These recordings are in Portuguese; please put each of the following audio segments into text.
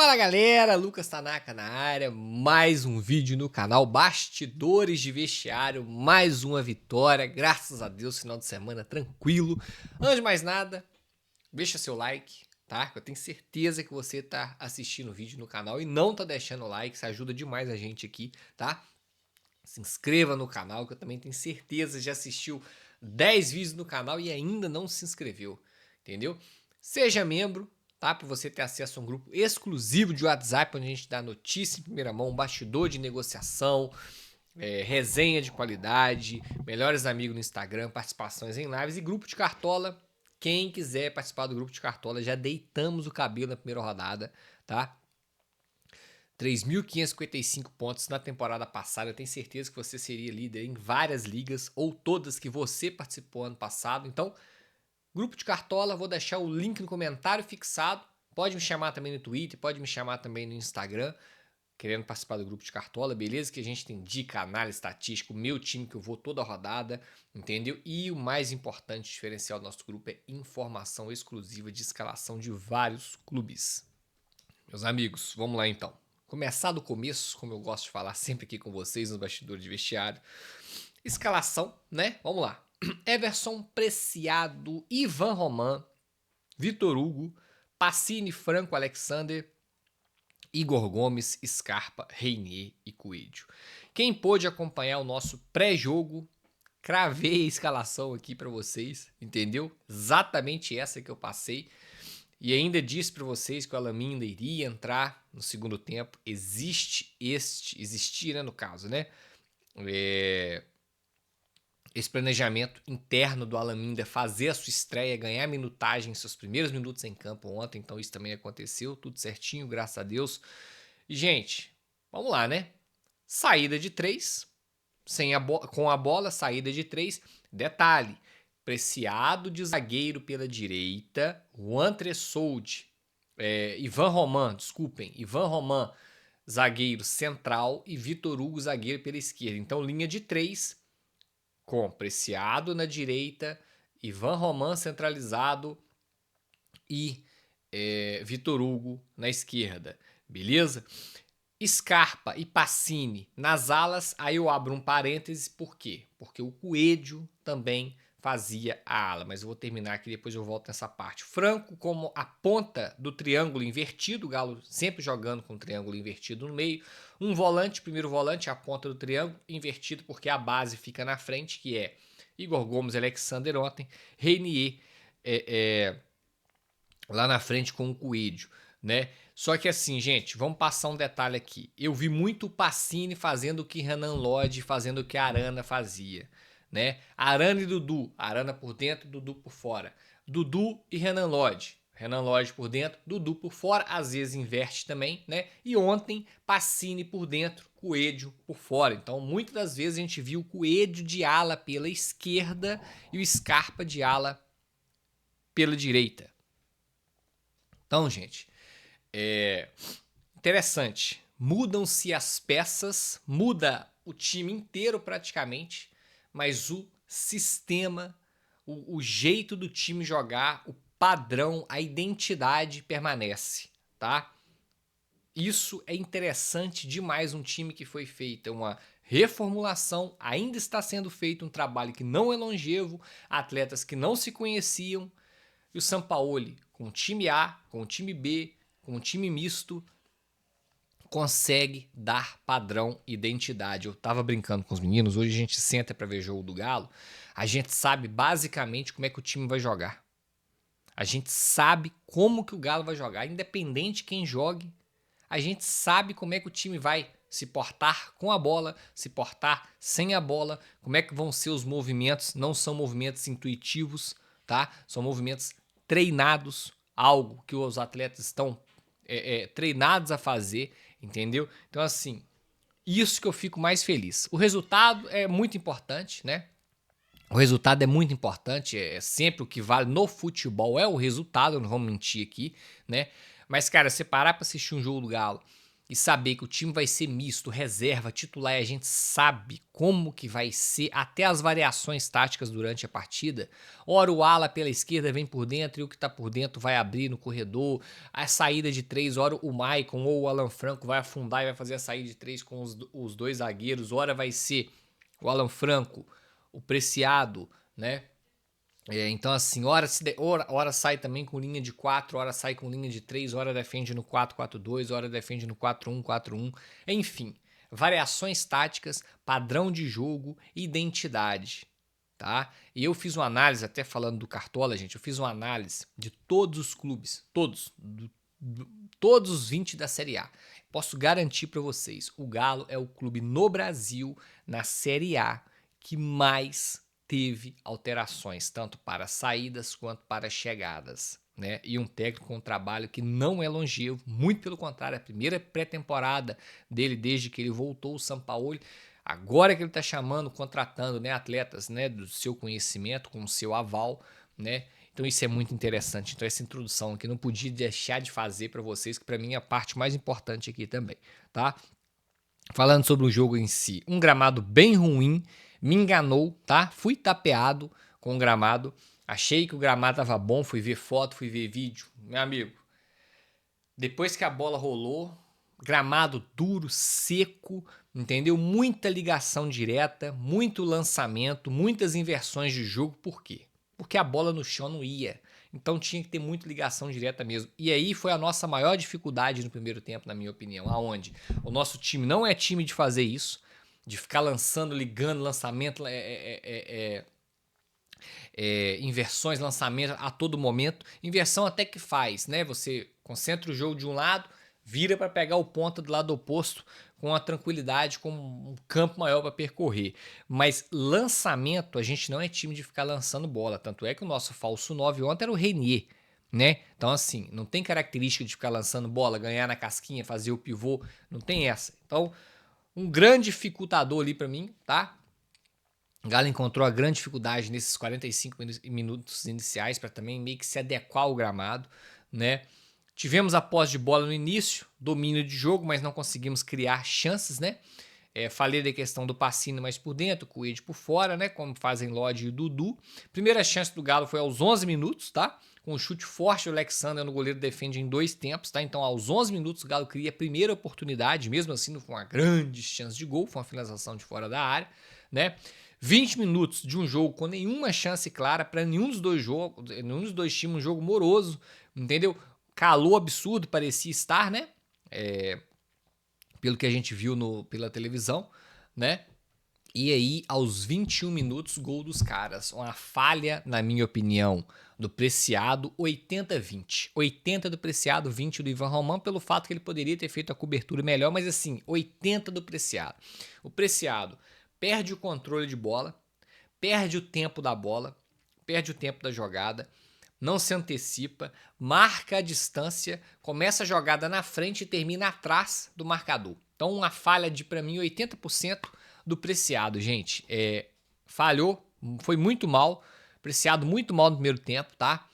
Fala galera, Lucas Tanaka na área, mais um vídeo no canal Bastidores de Vestiário, mais uma vitória, graças a Deus, final de semana tranquilo. Antes de mais nada, deixa seu like, tá? Eu tenho certeza que você tá assistindo o vídeo no canal e não tá deixando o like, isso ajuda demais a gente aqui, tá? Se inscreva no canal, que eu também tenho certeza que já assistiu 10 vídeos no canal e ainda não se inscreveu, entendeu? Seja membro, tá? Para você ter acesso a um grupo exclusivo de WhatsApp, onde a gente dá notícia em primeira mão, bastidor de negociação, resenha de qualidade, melhores amigos no Instagram, participações em lives e grupo de cartola. Quem quiser participar do grupo de cartola, já deitamos o cabelo na primeira rodada, tá? 3.555 pontos na temporada passada. Eu tenho certeza que você seria líder em várias ligas ou todas que você participou ano passado. Então, grupo de cartola, vou deixar o link no comentário fixado. Pode me chamar também no Twitter, pode me chamar também no Instagram, querendo participar do grupo de cartola, beleza? Que a gente tem dica, análise estatística, o meu time que eu vou toda rodada, entendeu? E o mais importante diferencial do nosso grupo é informação exclusiva de escalação de vários clubes. Meus amigos, vamos lá então. Começar do começo, como eu gosto de falar sempre aqui com vocês nos bastidores de vestiário. Escalação, né? Vamos lá. Everson, Preciado, Ivan Roman, Vitor Hugo, Pacini, Franco, Alexander, Igor Gomes, Scarpa, Reinier e Coelho. Quem pôde acompanhar o nosso pré-jogo, cravei a escalação aqui para vocês, entendeu? Exatamente essa que eu passei. E ainda disse para vocês que o Alamin ainda iria entrar no segundo tempo. Existir, né, no caso, né? Esse planejamento interno do Alaminda, fazer a sua estreia, ganhar minutagem, seus primeiros minutos em campo ontem, então isso também aconteceu, tudo certinho, graças a Deus. E, gente, vamos lá, né? Saída de 3, com a bola, saída de 3. Detalhe, Preciado de zagueiro pela direita, Juan Tressoldi, Ivan Roman, zagueiro central e Vitor Hugo, zagueiro pela esquerda. Então, linha de 3, com Preciado na direita, Ivan Roman centralizado e Vitor Hugo na esquerda, beleza? Scarpa e Pacini nas alas, aí eu abro um parênteses, por quê? Porque o Coelho também fazia a ala, mas eu vou terminar aqui, depois eu volto nessa parte. Franco como a ponta do triângulo invertido, o Galo sempre jogando com o triângulo invertido no meio, um volante, primeiro volante, a ponta do triângulo invertido, porque a base fica na frente, que é Igor Gomes e Alexander ontem, Reinier lá na frente com o Coelho, né? Só que assim, gente, vamos passar um detalhe aqui. Eu vi muito o Pacini fazendo o que Renan Lodge, fazendo o que a Arana fazia, né? Arana e Dudu, Arana por dentro, Dudu por fora. Dudu e Renan Lodge, Renan Lodge por dentro, Dudu por fora, às vezes inverte também, né? E ontem, Pacini por dentro, Coelho por fora. Então, muitas das vezes a gente viu o Coelho de ala pela esquerda e o Scarpa de ala pela direita. Então, gente, interessante. Mudam-se as peças, muda o time inteiro praticamente, mas o sistema, o jeito do time jogar, o padrão, a identidade permanece, tá? Isso é interessante demais, um time que foi feita uma reformulação, ainda está sendo feito um trabalho que não é longevo, atletas que não se conheciam, e o Sampaoli, com o time A, com o time B, com o time misto, consegue dar padrão e identidade. Eu tava brincando com os meninos, hoje a gente senta para ver jogo do Galo, a gente sabe basicamente como é que o time vai jogar. A gente sabe como que o Galo vai jogar, independente de quem jogue, a gente sabe como é que o time vai se portar com a bola, se portar sem a bola, como é que vão ser os movimentos, não são movimentos intuitivos, tá? São movimentos treinados, algo que os atletas estão treinados a fazer, entendeu? Então, assim, isso que eu fico mais feliz. O resultado é muito importante, né? O resultado é muito importante, é sempre o que vale no futebol, é o resultado, não vamos mentir aqui, né? Mas, cara, você parar pra assistir um jogo do Galo e saber que o time vai ser misto, reserva, titular, e a gente sabe como que vai ser, até as variações táticas durante a partida. Ora o ala pela esquerda vem por dentro e o que tá por dentro vai abrir no corredor. A saída de 3, ora o Maicon ou o Alan Franco vai afundar e vai fazer a saída de 3 com os dois zagueiros. Ora vai ser o Alan Franco, o Preciado, né? Então, assim, hora sai também com linha de 4, hora sai com linha de 3, hora defende no 4-4-2, hora defende no 4-1-4-1. Enfim, variações táticas, padrão de jogo, identidade, tá? E eu fiz uma análise, até falando do Cartola, gente, eu fiz uma análise de todos os clubes, todos os 20 da Série A. Posso garantir para vocês, o Galo é o clube no Brasil, na Série A, que mais teve alterações, tanto para saídas quanto para chegadas, né? E um técnico com um trabalho que não é longevo, muito pelo contrário, a primeira pré-temporada dele desde que ele voltou o Sampaoli, agora que ele está chamando, contratando, né, atletas, né, do seu conhecimento, com o seu aval, né? Então isso é muito interessante. Então essa introdução aqui não podia deixar de fazer para vocês, que para mim é a parte mais importante aqui também, tá? Falando sobre o jogo em si, um gramado bem ruim, me enganou, tá? Fui tapeado com o gramado, achei que o gramado tava bom, fui ver foto, fui ver vídeo. Meu amigo, depois que a bola rolou, gramado duro, seco, entendeu? Muita ligação direta, muito lançamento, muitas inversões de jogo. Por quê? Porque a bola no chão não ia. Então tinha que ter muita ligação direta mesmo. E aí foi a nossa maior dificuldade no primeiro tempo, na minha opinião. Aonde o nosso time não é time de fazer isso, de ficar lançando, ligando, lançamento, inversões, lançamento a todo momento. Inversão até que faz, né? Você concentra o jogo de um lado, vira para pegar o ponta do lado oposto com a tranquilidade, com um campo maior para percorrer. Mas lançamento, a gente não é time de ficar lançando bola. Tanto é que o nosso falso 9 ontem era o Renier, né? Então, assim, não tem característica de ficar lançando bola, ganhar na casquinha, fazer o pivô, não tem essa. Então, um grande dificultador ali para mim, tá? O Galo encontrou a grande dificuldade nesses 45 minutos iniciais para também meio que se adequar ao gramado, né? Tivemos a posse de bola no início, domínio de jogo, mas não conseguimos criar chances, né? Falei da questão do Pacino mais por dentro, com o Ed por fora, né? Como fazem Lodge e o Dudu. Primeira chance do Galo foi aos 11 minutos, tá? Com um chute forte, o Alexander no goleiro defende em 2 tempos, tá? Então, aos 11 minutos, o Galo cria a primeira oportunidade, mesmo assim não foi uma grande chance de gol, foi uma finalização de fora da área, né? 20 minutos de um jogo com nenhuma chance clara para nenhum dos dois times, um jogo moroso, entendeu? Calor absurdo, parecia estar, né? Pelo que a gente viu pela televisão, né? E aí, aos 21 minutos, gol dos caras. Uma falha, na minha opinião, do Preciado, 80-20. 80 do Preciado, 20 do Ivan Romão, pelo fato que ele poderia ter feito a cobertura melhor, mas assim, 80 do Preciado. O Preciado perde o controle de bola, perde o tempo da bola, perde o tempo da jogada, não se antecipa, marca a distância, começa a jogada na frente e termina atrás do marcador. Então, uma falha de, para mim, 80% do Preciado, gente. Falhou, foi muito mal, Preciado muito mal no primeiro tempo, tá?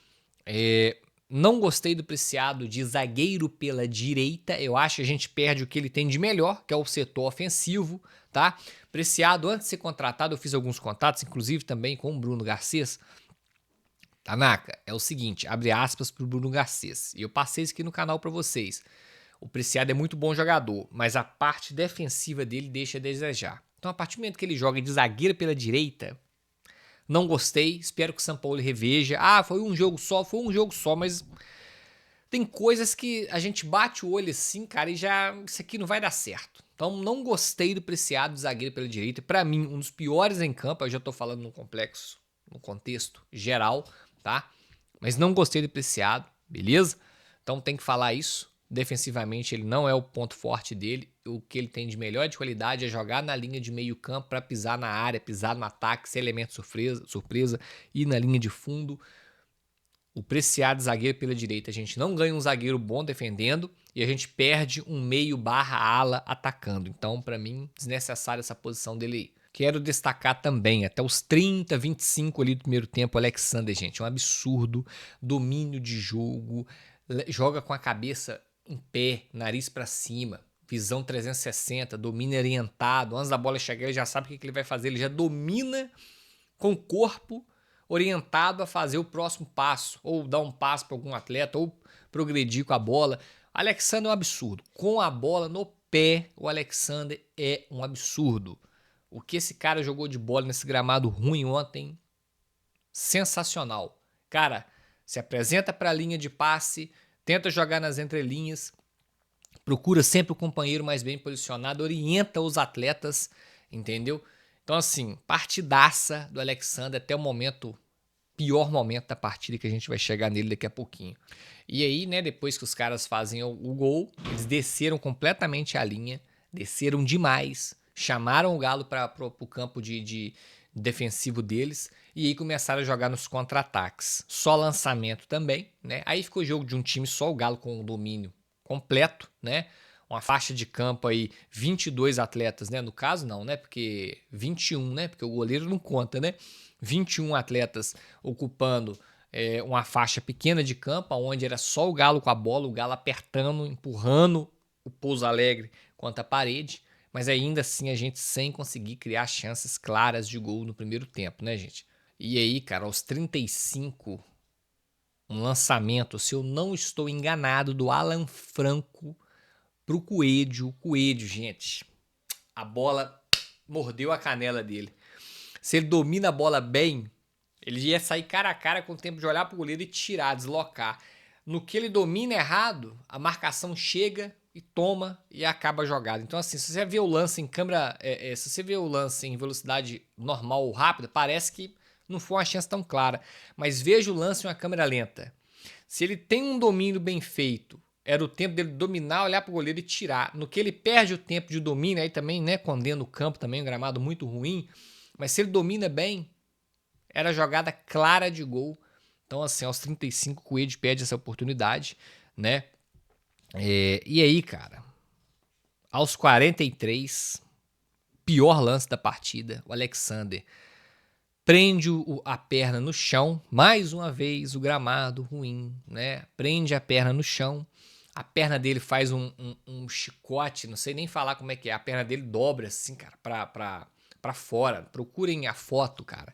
Não gostei do Preciado de zagueiro pela direita, eu acho que a gente perde o que ele tem de melhor, que é o setor ofensivo, tá? Preciado, antes de ser contratado, eu fiz alguns contatos, inclusive também com o Bruno Garcês. Tanaka, é o seguinte, abre aspas pro Bruno Garcês, e eu passei isso aqui no canal para vocês. O Preciado é muito bom jogador, mas a parte defensiva dele deixa a desejar. Então, a partir do momento que ele joga de zagueiro pela direita, não gostei, espero que o São Paulo reveja. Foi um jogo só, mas tem coisas que a gente bate o olho assim, cara, e já isso aqui não vai dar certo. Então, não gostei do Preciado de zagueiro pela direita. Para mim, um dos piores em campo, eu já tô falando no contexto geral, tá? Mas não gostei do Preciado, beleza? Então tem que falar isso. Defensivamente ele não é o ponto forte dele. O que ele tem de melhor de qualidade é jogar na linha de meio campo para pisar na área, pisar no ataque, ser elemento surpresa, ir na linha de fundo. O Preciado zagueiro pela direita. A gente não ganha um zagueiro bom defendendo e a gente perde um meio/ala atacando. Então, para mim, desnecessária essa posição dele aí. Quero destacar também, até os 30, 25 ali do primeiro tempo, o Alexander, gente, um absurdo, domínio de jogo, joga com a cabeça em pé, nariz para cima, visão 360, domina orientado. Antes da bola chegar, ele já sabe o que ele vai fazer. Ele já domina com o corpo orientado a fazer o próximo passo, ou dar um passo para algum atleta, ou progredir com a bola. Alexander é um absurdo. Com a bola no pé, o Alexander é um absurdo. O que esse cara jogou de bola nesse gramado ruim ontem, sensacional. Cara, se apresenta para a linha de passe, tenta jogar nas entrelinhas, procura sempre o companheiro mais bem posicionado, orienta os atletas, entendeu? Então, assim, partidaça do Alexander até o momento, pior momento da partida, que a gente vai chegar nele daqui a pouquinho. E aí, né, depois que os caras fazem o gol, eles desceram completamente a linha, desceram demais, chamaram o Galo para o campo de defensivo deles, e aí começaram a jogar nos contra-ataques. Só lançamento também, né? Aí ficou o jogo de um time só, o Galo com o domínio completo, né? Uma faixa de campo aí, 22 atletas, né? No caso não, né? Porque 21, né? Porque o goleiro não conta, né? 21 atletas ocupando uma faixa pequena de campo, onde era só o Galo com a bola, o Galo apertando, empurrando o Pouso Alegre contra a parede, mas ainda assim a gente sem conseguir criar chances claras de gol no primeiro tempo, né, gente? E aí, cara, aos 35, um lançamento, se eu não estou enganado, do Alan Franco pro Coelho. O Coelho, gente, a bola mordeu a canela dele. Se ele domina a bola bem, ele ia sair cara a cara com o tempo de olhar pro goleiro e tirar, deslocar. No que ele domina errado, a marcação chega e toma e acaba a jogada. Então, assim, se você vê o lance em câmera, se você vê o lance em velocidade normal ou rápida, parece que não foi uma chance tão clara. Mas veja o lance em uma câmera lenta. Se ele tem um domínio bem feito, era o tempo dele dominar, olhar pro goleiro e tirar. No que ele perde o tempo de domínio, aí também, né, condena o campo também, um gramado muito ruim. Mas se ele domina bem, era jogada clara de gol. Então, assim, aos 35, o Coelho perde essa oportunidade, né? E aí, cara, aos 43, pior lance da partida, o Alexander prende a perna no chão, mais uma vez o gramado ruim, né? Prende a perna no chão, a perna dele faz um chicote, não sei nem falar como é que é, a perna dele dobra assim, cara, pra fora. Procurem a foto, cara.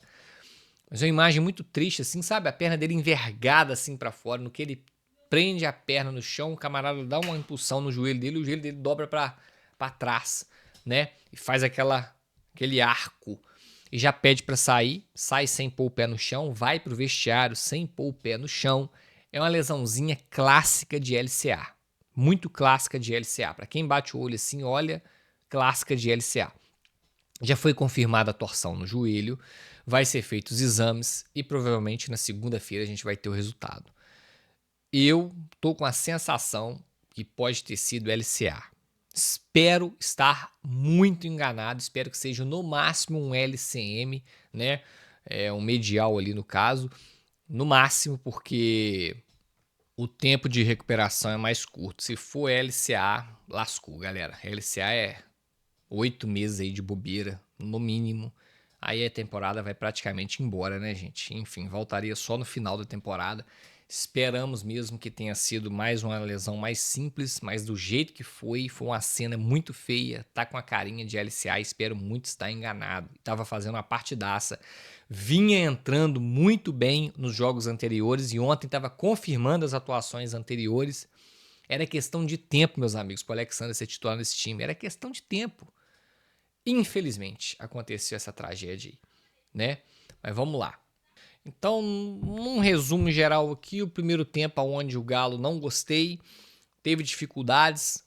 Mas é uma imagem muito triste, assim, sabe? A perna dele envergada assim pra fora, no que ele prende a perna no chão, o camarada dá uma impulsão no joelho dele, o joelho dele dobra pra trás, né? E faz aquele arco. E já pede pra sair, sai sem pôr o pé no chão, vai pro vestiário sem pôr o pé no chão. É uma lesãozinha clássica de LCA. Muito clássica de LCA. Pra quem bate o olho assim, olha, clássica de LCA. Já foi confirmada a torção no joelho, vai ser feitos os exames e provavelmente na segunda-feira a gente vai ter o resultado. Eu tô com a sensação que pode ter sido LCA. Espero estar muito enganado, espero que seja no máximo um LCM, né? Um medial ali no caso, no máximo, porque o tempo de recuperação é mais curto. Se for LCA, lascou, galera. LCA é 8 meses aí de bobeira, no mínimo. Aí a temporada vai praticamente embora, né, gente? Enfim, voltaria só no final da temporada. Esperamos mesmo que tenha sido mais uma lesão mais simples, mas do jeito que foi uma cena muito feia, tá com a carinha de LCA, espero muito estar enganado. Tava fazendo uma partidaça, vinha entrando muito bem nos jogos anteriores e ontem tava confirmando as atuações anteriores. Era questão de tempo, meus amigos, para o Alexander ser titular nesse time, era questão de tempo. Infelizmente, aconteceu essa tragédia aí, né? Mas vamos lá. Então, num resumo geral aqui, o primeiro tempo onde o Galo não gostei, teve dificuldades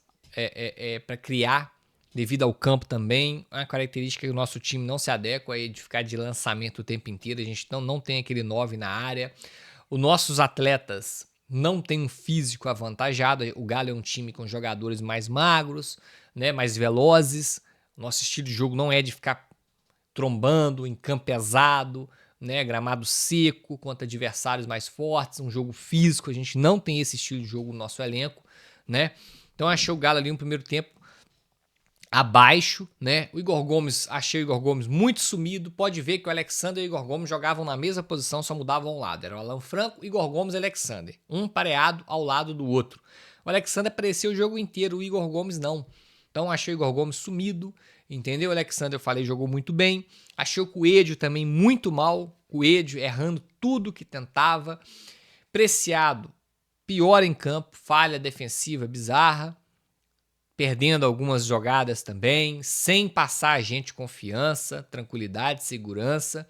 para criar, devido ao campo também. Uma característica que o nosso time não se adequa é de ficar de lançamento o tempo inteiro, a gente não tem aquele 9 na área. Os nossos atletas não têm um físico avantajado, o Galo é um time com jogadores mais magros, né, mais velozes. Nosso estilo de jogo não é de ficar trombando em campo pesado, né, gramado seco contra adversários mais fortes, um jogo físico. A gente não tem esse estilo de jogo no nosso elenco, né? Então achei o Galo ali no primeiro tempo abaixo, né? Achei o Igor Gomes muito sumido. Pode ver que o Alexander e o Igor Gomes jogavam na mesma posição, só mudavam um lado. Era o Alan Franco, Igor Gomes e Alexander, um pareado ao lado do outro. O Alexander apareceu o jogo inteiro, o Igor Gomes não. Então achei o Igor Gomes sumido, entendeu? O Alexander, eu falei, jogou muito bem. Achei o Coelho também muito mal. Coelho errando tudo que tentava. Preciado, pior em campo, falha defensiva bizarra. Perdendo algumas jogadas também, sem passar a gente confiança, tranquilidade, segurança,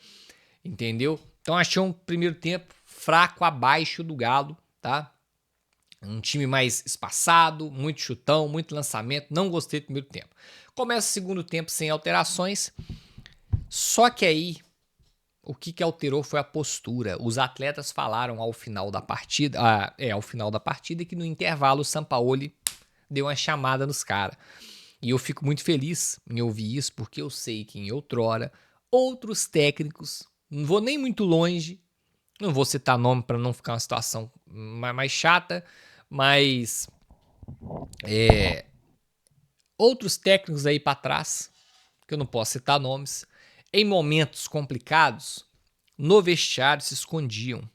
entendeu? Então achei um primeiro tempo fraco abaixo do Galo, tá? Um time mais espaçado, muito chutão, muito lançamento, não gostei do primeiro tempo. Começa o segundo tempo sem alterações, só que aí o que alterou foi a postura. Os atletas falaram ao final da partida, que no intervalo o Sampaoli deu uma chamada nos caras. E eu fico muito feliz em ouvir isso, porque eu sei que em outrora, outros técnicos, não vou nem muito longe, não vou citar nome para não ficar uma situação mais chata, mas outros técnicos aí para trás, que eu não posso citar nomes, em momentos complicados, no vestiário se escondiam.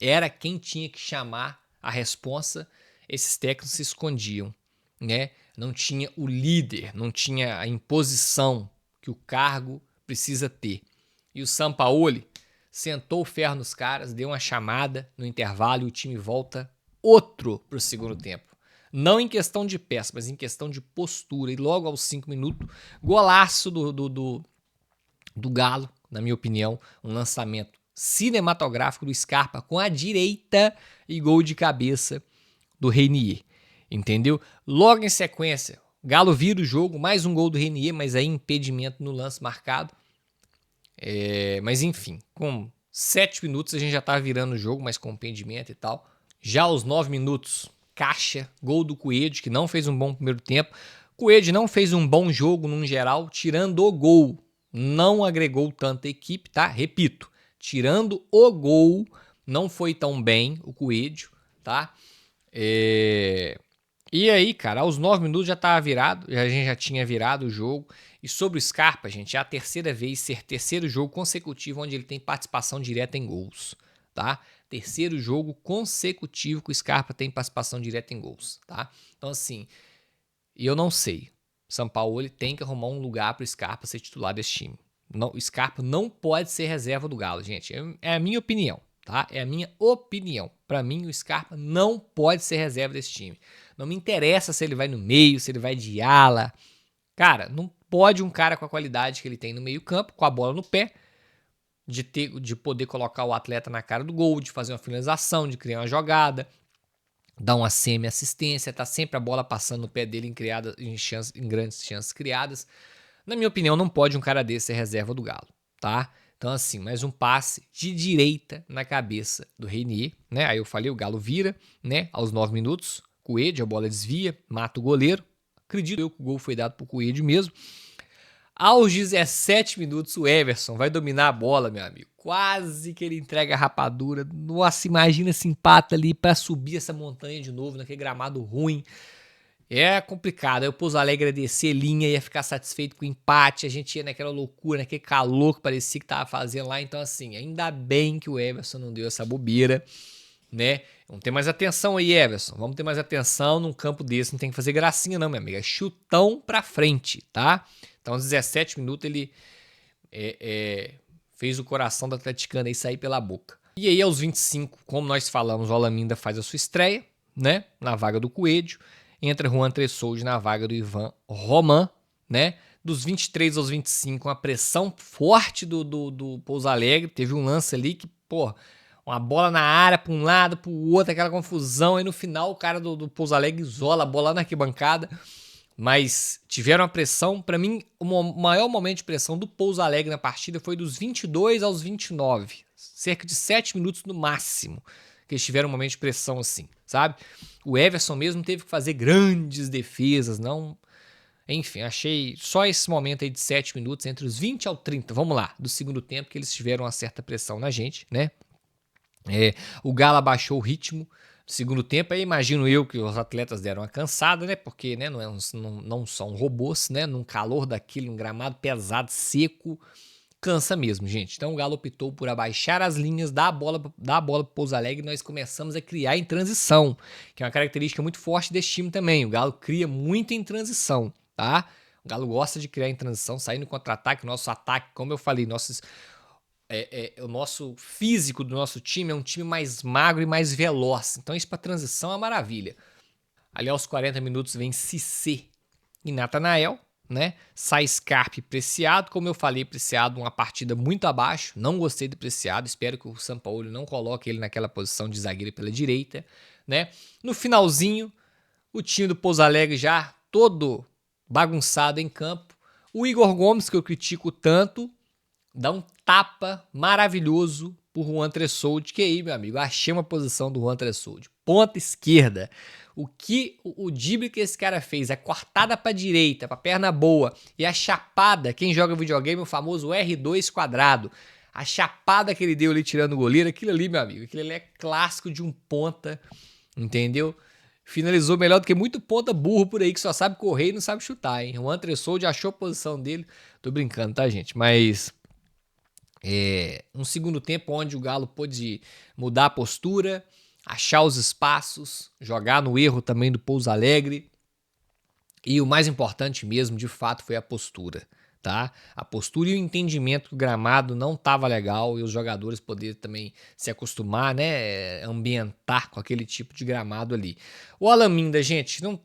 Era quem tinha que chamar a responsa, esses técnicos se escondiam, né? Não tinha o líder, não tinha a imposição que o cargo precisa ter. E o Sampaoli sentou o ferro nos caras, deu uma chamada no intervalo e o time volta outro para o segundo tempo. Não em questão de peça, mas em questão de postura. E logo aos 5 minutos, golaço do Galo, na minha opinião, um lançamento cinematográfico do Scarpa com a direita e gol de cabeça do Reinier, entendeu? Logo em sequência, Galo vira o jogo, mais um gol do Reinier, mas aí impedimento no lance marcado. Mas enfim, com 7 minutos a gente já tá virando o jogo, mas com impedimento e tal. Já aos 9 minutos, caixa, gol do Coelho, que não fez um bom primeiro tempo. Coelho não fez um bom jogo num geral, tirando o gol. Não agregou tanta equipe, tá? Repito, tirando o gol, não foi tão bem o Coelho, tá? E aí, cara, aos 9 minutos já tava virado, a gente já tinha virado o jogo. E sobre o Scarpa, gente, é a terceira vez, terceiro jogo consecutivo onde ele tem participação direta em gols, tá? Terceiro jogo consecutivo que o Scarpa tem participação direta em gols, tá? Então, assim, eu não sei. Sampaoli tem que arrumar um lugar para o Scarpa ser titular desse time. Não, o Scarpa não pode ser reserva do Galo, gente. É a minha opinião, tá? É a minha opinião. Para mim, o Scarpa não pode ser reserva desse time. Não me interessa se ele vai no meio, se ele vai de ala. Cara, não pode um cara com a qualidade que ele tem no meio campo, com a bola no pé, de poder colocar o atleta na cara do gol, de fazer uma finalização, de criar uma jogada, dar uma semi-assistência, tá sempre a bola passando no pé dele em grandes chances criadas. Na minha opinião, não pode um cara desse ser reserva do Galo, tá? Então, assim, mais um passe de direita na cabeça do Reinier, né? Aí eu falei, o Galo vira, né? Aos 9 minutos, Coelho, a bola desvia, mata o goleiro. Acredito eu que o gol foi dado pro Coelho mesmo. Aos 17 minutos, o Everson vai dominar a bola, meu amigo. Quase que ele entrega a rapadura. Nossa, imagina esse empate ali para subir essa montanha de novo, naquele gramado ruim. É complicado. Aí o Pouso Alegre ia descer linha, ia ficar satisfeito com o empate. A gente ia naquela loucura, naquele calor que parecia que tava fazendo lá. Então, assim, ainda bem que o Everson não deu essa bobeira, né? Vamos ter mais atenção aí, Everson. Vamos ter mais atenção num campo desse. Não tem que fazer gracinha, não, minha amiga. É chutão pra frente, tá? Então, aos 17 minutos, ele fez o coração do atleticano aí sair pela boca. E aí, aos 25, como nós falamos, o Olaminda faz a sua estreia, né? Na vaga do Coelho. Entra Juan Tressoldi na vaga do Ivan Roman, né? Dos 23 aos 25, uma pressão forte do Pouso Alegre. Teve um lance ali que, pô, uma bola na área para um lado, para o outro, aquela confusão. Aí no final o cara do Pouso Alegre isola a bola na arquibancada. Mas tiveram a pressão. Para mim, o maior momento de pressão do Pouso Alegre na partida foi dos 22 aos 29. Cerca de 7 minutos no máximo que eles tiveram um momento de pressão assim, sabe? O Everson mesmo teve que fazer grandes defesas, não... Enfim, achei só esse momento aí de 7 minutos, entre os 20 ao 30, vamos lá, do segundo tempo, que eles tiveram uma certa pressão na gente, né? O Galo abaixou o ritmo do segundo tempo, aí imagino eu que os atletas deram uma cansada, né? Porque né, não são robôs, né? Num calor daquilo, num gramado pesado, seco, cansa mesmo, gente. Então o Galo optou por abaixar as linhas, dar a bola pro Pouso Alegre e nós começamos a criar em transição, que é uma característica muito forte desse time também. O Galo cria muito em transição, tá? O Galo gosta de criar em transição, sair no contra-ataque, nosso ataque, como eu falei, o nosso físico do nosso time é um time mais magro e mais veloz. Então isso para transição é uma maravilha. Ali aos 40 minutos vem Cissé e Natanael, né? Sai Scarpe e Preciado. Como eu falei, Preciado uma partida muito abaixo. Não gostei do Preciado. Espero que o Sampaoli não coloque ele naquela posição de zagueiro pela direita, né? No finalzinho, o time do Pouso Alegre já todo bagunçado em campo. O Igor Gomes, que eu critico tanto, dá um tapa maravilhoso pro Juan Tressoldi, que aí, meu amigo, achei uma posição do Juan Tressoldi. Ponta esquerda. O que o drible que esse cara fez, a cortada pra direita, pra perna boa, e a chapada, quem joga videogame, o famoso R2 quadrado. A chapada que ele deu ali tirando o goleiro, aquilo ali, meu amigo, aquilo ali é clássico de um ponta, entendeu? Finalizou melhor do que muito ponta burro por aí que só sabe correr e não sabe chutar, hein? O Tressoldi achou a posição dele. Tô brincando, tá, gente? Mas um segundo tempo onde o Galo pôde mudar a postura, achar os espaços, jogar no erro também do Pouso Alegre. E o mais importante mesmo, de fato, foi a postura, tá? A postura e o entendimento que o gramado não estava legal e os jogadores poderem também se acostumar, né? Ambientar com aquele tipo de gramado ali. O Alaminda, gente, não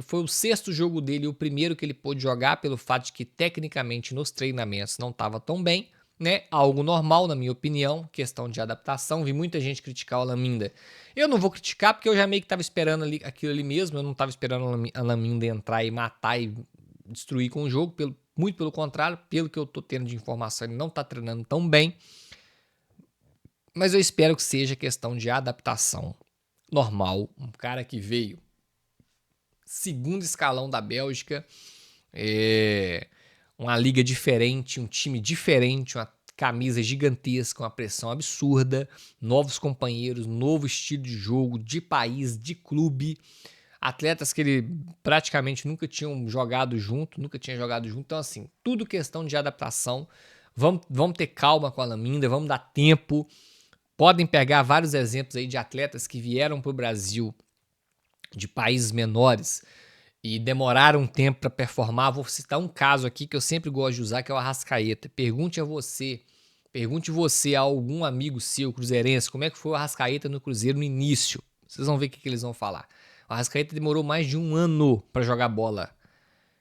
foi o sexto jogo dele, o primeiro que ele pôde jogar, pelo fato de que tecnicamente nos treinamentos não estava tão bem, né? Algo normal, na minha opinião, questão de adaptação. Vi muita gente criticar o Alaminda. Eu não vou criticar porque eu já meio que estava esperando aquilo ali mesmo. Eu não estava esperando o Alaminda entrar e matar e destruir com o jogo. Muito pelo contrário, pelo que eu tô tendo de informação, ele não tá treinando tão bem. Mas eu espero que seja questão de adaptação normal. Um cara que veio segundo escalão da Bélgica, uma liga diferente, um time diferente, uma camisa gigantesca, uma pressão absurda, novos companheiros, novo estilo de jogo, de país, de clube, atletas que ele praticamente nunca tinha jogado junto, então assim, tudo questão de adaptação. Vamos ter calma com a Alaminda, vamos dar tempo. Podem pegar vários exemplos aí de atletas que vieram para o Brasil de países menores e demoraram um tempo para performar. Vou citar um caso aqui que eu sempre gosto de usar, que é o Arrascaeta. Pergunte você a algum amigo seu, cruzeirense, como é que foi o Arrascaeta no Cruzeiro no início. Vocês vão ver o que eles vão falar. O Arrascaeta demorou mais de um ano para jogar bola,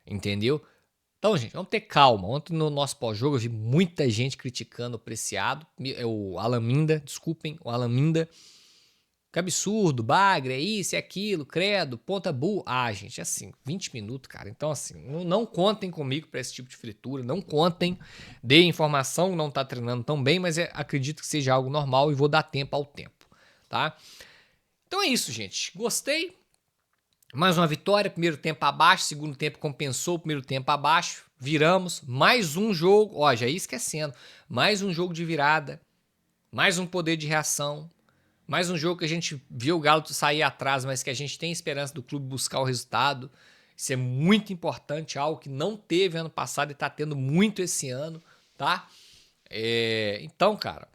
entendeu? Então, gente, vamos ter calma. Ontem no nosso pós-jogo eu vi muita gente criticando o Preciado, o Alaminda, desculpem, o Alaminda. Que absurdo, bagre, é isso, é aquilo, credo, ponta burro. Ah, gente, assim, 20 minutos, cara. Então, assim, não contem comigo pra esse tipo de fritura, não contem. Dei informação, não tá treinando tão bem, mas acredito que seja algo normal e vou dar tempo ao tempo, tá? Então é isso, gente. Gostei. Mais uma vitória, primeiro tempo abaixo, segundo tempo compensou o primeiro tempo abaixo. Viramos, mais um jogo, ó, já ia esquecendo. Mais um jogo de virada, mais um poder de reação. Mais um jogo que a gente viu o Galo sair atrás, mas que a gente tem esperança do clube buscar o resultado. Isso é muito importante, algo que não teve ano passado e tá tendo muito esse ano, tá? Então, cara,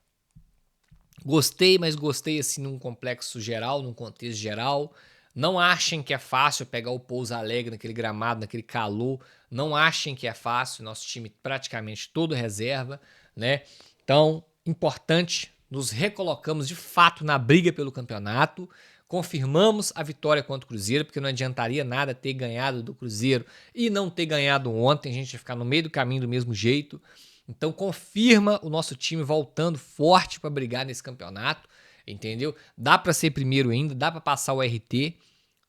gostei, mas gostei assim num complexo geral, num contexto geral. Não achem que é fácil pegar o Pouso Alegre naquele gramado, naquele calor. Não achem que é fácil, nosso time praticamente todo reserva, né? Então, importante, nos recolocamos de fato na briga pelo campeonato, confirmamos a vitória contra o Cruzeiro, porque não adiantaria nada ter ganhado do Cruzeiro e não ter ganhado ontem, a gente ia ficar no meio do caminho do mesmo jeito. Então confirma o nosso time voltando forte para brigar nesse campeonato, entendeu? Dá para ser primeiro ainda, dá para passar o RT.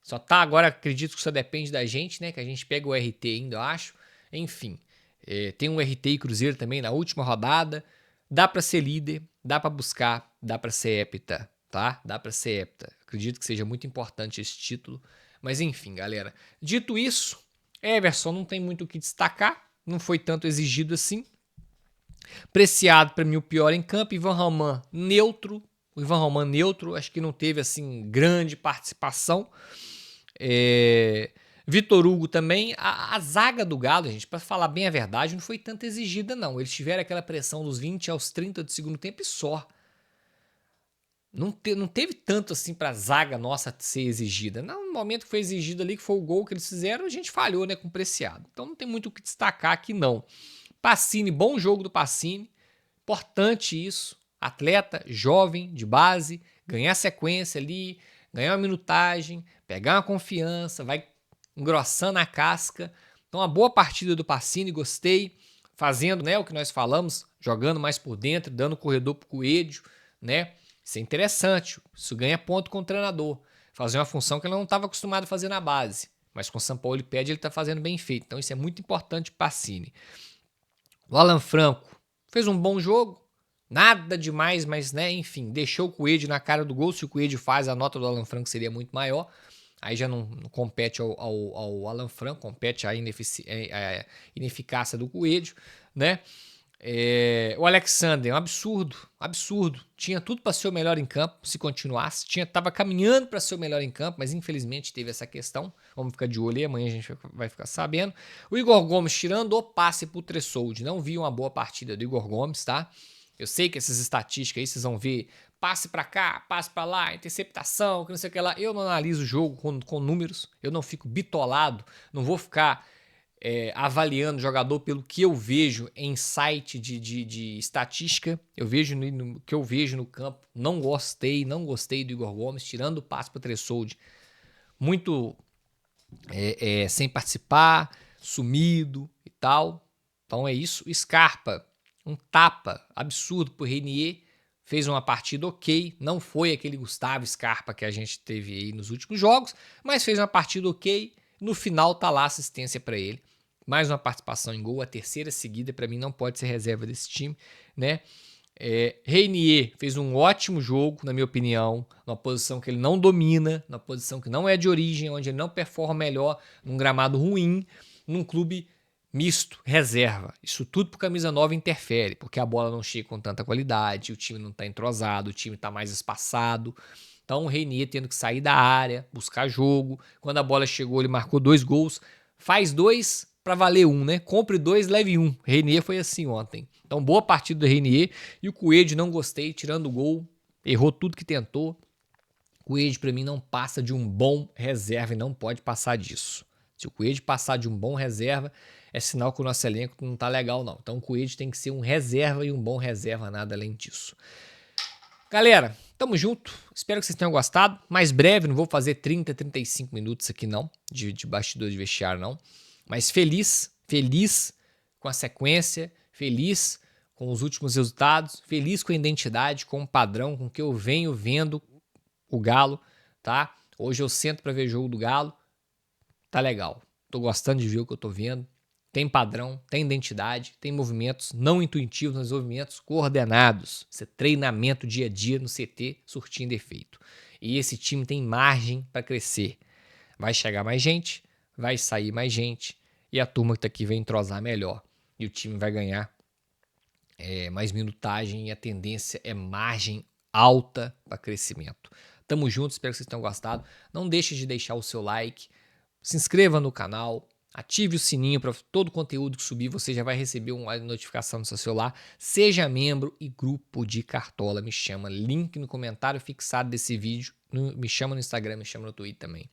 Só tá agora, acredito que só depende da gente, né? Que a gente pega o RT ainda, eu acho. Enfim, tem um RT e Cruzeiro também na última rodada. Dá para ser líder, dá para buscar, dá para ser hepta, tá? Dá para ser hepta. Acredito que seja muito importante esse título. Mas enfim, galera. Dito isso, Everson não tem muito o que destacar. Não foi tanto exigido assim. Preciado, para mim, o pior em campo. Ivan Roman, neutro. O Ivan Roman, neutro. Acho que não teve, assim, grande participação. Vitor Hugo também. A zaga do Galo, gente, para falar bem a verdade, não foi tanto exigida, não. Eles tiveram aquela pressão dos 20 aos 30 do segundo tempo e só. não teve tanto assim pra zaga nossa ser exigida. No momento que foi exigido ali, que foi o gol que eles fizeram, a gente falhou, né, com o Preciado. Então não tem muito o que destacar aqui, não. Pacini, bom jogo do Pacini. Importante isso. Atleta jovem, de base, ganhar sequência ali, ganhar uma minutagem, pegar uma confiança, vai engrossando a casca. Então, uma boa partida do Pacini, gostei. Fazendo, né, o que nós falamos, jogando mais por dentro, dando corredor pro Coelho, né? Isso é interessante. Isso ganha ponto com o treinador. Fazer uma função que ele não estava acostumado a fazer na base. Mas com o São Paulo ele pede, ele está fazendo bem feito. Então, isso é muito importante para Pacini. O Alan Franco fez um bom jogo. Nada demais, mas, né, enfim, deixou o Coelho na cara do gol. Se o Coelho faz, a nota do Alan Franco seria muito maior. Aí já não compete ao Alan Franco, compete à ineficácia do Coelho, né? O Alexander, um absurdo, absurdo. Tinha tudo para ser o melhor em campo, se continuasse. Tava caminhando para ser o melhor em campo, mas infelizmente teve essa questão. Vamos ficar de olho aí, amanhã a gente vai ficar sabendo. O Igor Gomes tirando o passe pro Tressoldi. Não vi uma boa partida do Igor Gomes, tá? Eu sei que essas estatísticas aí vocês vão ver passe para cá, passe para lá, interceptação, que não sei o que lá. Eu não analiso o jogo com números, eu não fico bitolado, não vou ficar avaliando o jogador pelo que eu vejo em site de estatística. Eu vejo no que eu vejo no campo. Não gostei do Igor Gomes, tirando o passe para o Tressoldi. Muito sem participar, sumido e tal. Então é isso. Scarpa, um tapa absurdo pro Renier. Fez uma partida ok. Não foi aquele Gustavo Scarpa que a gente teve aí nos últimos jogos, mas fez uma partida ok. No final tá lá a assistência para ele. Mais uma participação em gol, a terceira seguida, para mim não pode ser reserva desse time, né? Renier fez um ótimo jogo, na minha opinião, numa posição que ele não domina, numa posição que não é de origem, onde ele não performa melhor, num gramado ruim, num clube misto, reserva. Isso tudo pro camisa 9 interfere, porque a bola não chega com tanta qualidade, o time não tá entrosado, o time tá mais espaçado. Então o Renier tendo que sair da área, buscar jogo. Quando a bola chegou, ele marcou 2 gols, faz 2 para valer 1, né? Compre 2, leve 1. Renier foi assim ontem. Então, boa partida do Renier. E o Coelho não gostei, tirando o gol. Errou tudo que tentou. O Coelho, para mim, não passa de um bom reserva e não pode passar disso. Se o Coelho passar de um bom reserva, é sinal que o nosso elenco não tá legal, não. Então, o Coelho tem que ser um reserva e um bom reserva, nada além disso. Galera, tamo junto. Espero que vocês tenham gostado. Mais breve, não vou fazer 30, 35 minutos aqui, não. De bastidor de vestiário, não. Mas feliz com a sequência, feliz com os últimos resultados, feliz com a identidade, com o padrão, com o que eu venho vendo o Galo, tá? Hoje eu sento para ver jogo do Galo, tá legal. Tô gostando de ver o que eu tô vendo. Tem padrão, tem identidade, tem movimentos não intuitivos, mas movimentos coordenados. Isso é treinamento dia a dia no CT, surtindo efeito. E esse time tem margem para crescer. Vai chegar mais gente, vai sair mais gente e a turma que tá aqui vai entrosar melhor. E o time vai ganhar mais minutagem e a tendência é margem alta para crescimento. Tamo junto, espero que vocês tenham gostado. Não deixe de deixar o seu like, se inscreva no canal, ative o sininho para todo o conteúdo que subir, você já vai receber uma notificação no seu celular. Seja membro e grupo de Cartola, me chama. Link no comentário fixado desse vídeo. Me chama no Instagram, me chama no Twitter também.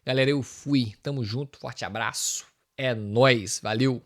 Galera, eu fui. Tamo junto. Forte abraço. É nóis. Valeu.